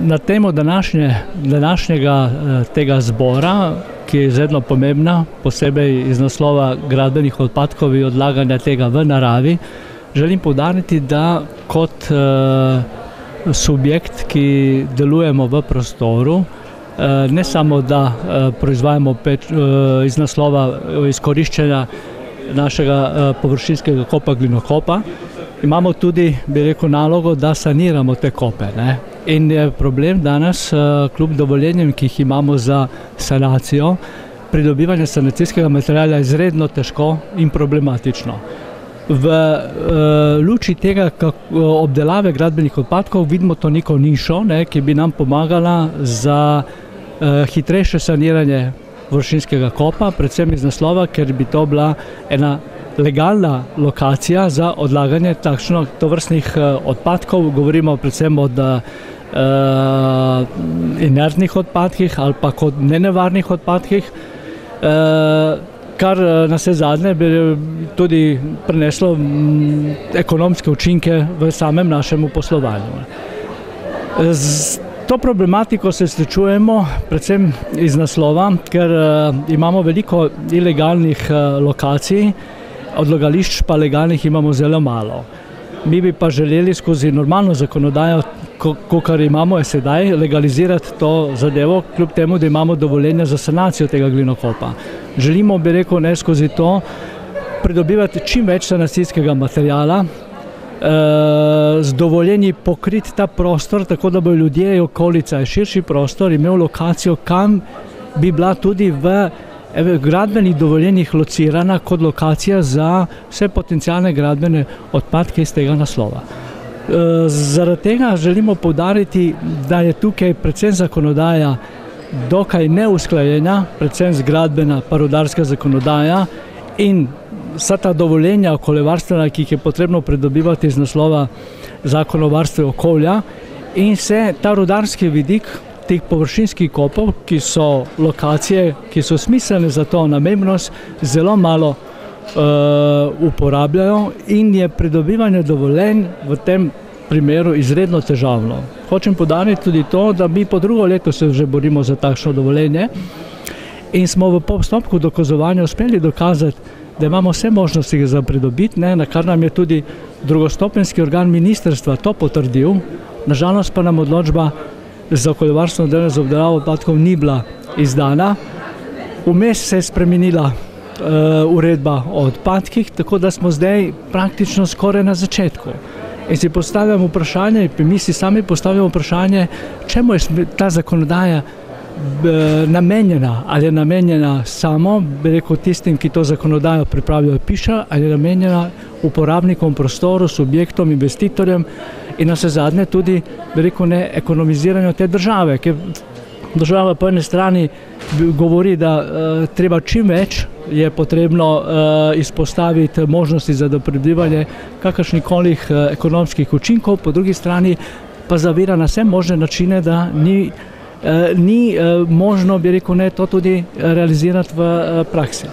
Na temo današnjega tega zbora, ki je izredno pomembna, posebej iz naslova gradbenih odpadkov in odlaganja tega v naravi, želim poudariti, da kot subjekt, ki delujemo v prostoru, ne samo da proizvajamo iz naslova izkoriščanja našega površinskega kopa Glinokopa, imamo tudi, bi rekel, nalogo, da saniramo te kope, ne. In je problem danes, kljub dovoljenjem, ki jih imamo za sanacijo, pridobivanje sanacijskega materiala izredno težko in problematično. V luči tega obdelave gradbenih odpadkov vidimo to neko nišo, ne, ki bi nam pomagala za hitrejše saniranje površinskega kopa, predvsem iz naslova, ker bi to bila ena legalna lokacija za odlaganje tovrstnih odpadkov. Govorimo predvsem o inertnih odpadkih ali pa kot nenevarnih odpadkih, kar na vse zadnje bi tudi prineslo ekonomske učinke v samem našem poslovanju. Z to problematiko se srečujemo predvsem iz naslova, ker imamo veliko ilegalnih lokacij, odlagališč pa legalnih imamo zelo malo. Mi bi pa želeli skozi normalno zakonodajo, kakor imamo sedaj, legalizirati to zadevo, kljub temu, da imamo dovoljenje za sanacijo tega glinokopa. Želimo, bi rekel, ne skozi to, pridobivati čim več sanacijskega materiala, z dovoljenji pokriti ta prostor, tako da bo ljudje, okolica, širši prostor imel lokacijo, kam bi bila tudi v gradbenih dovoljenjih locirana kot lokacija za vse potencialne gradbene odpadke iz tega naslova. Zaradi tega želimo poudariti, da je tukaj predvsem zakonodaja dokaj neusklajena, predvsem gradbena pa rudarska zakonodaja, in vsa ta dovoljenja okoljevarstvena, ki jih je potrebno pridobivati iz naslova Zakona o varstvu okolja, in se ta rudarski vidik teh površinskih kopov, ki so lokacije, ki so smiselne za to namembnost, zelo malo uporabljajo in je pridobivanje dovoljenj v tem primeru izredno težavno. Hočem poudariti tudi to, da mi po drugo leto se že borimo za takšno dovoljenje in smo v postopku dokazovanja uspeli dokazati, da imamo vse možnosti za pridobiti, na kar nam je tudi drugostopenjski organ ministrstva to potrdil. Nažalost pa nam odločba za okoljevarstveno delo za obdelavo odpadkov ni bila izdana. Vmes se je spremenila uredba o odpadkih, tako da smo zdaj praktično skoraj na začetku. In si postavljamo vprašanje, mi si sami postavljamo vprašanje, čemu je ta zakonodaja namenjena, ali je namenjena samo, bi rekel, tistim, ki to zakonodajo pripravijo, piše, ali je namenjena uporabnikom prostoru, subjektom, investitorjem in na vse zadnje tudi, bi rekel, ne ekonomiziranju te države, ker država po eni strani govori, da treba čim več je potrebno izpostaviti možnosti za pridobivanje kakršnikoli ekonomskih učinkov, po drugi strani pa zavira na vse možne načine, da ni možno, bi rekel, ne, to tudi realizirati v praksi.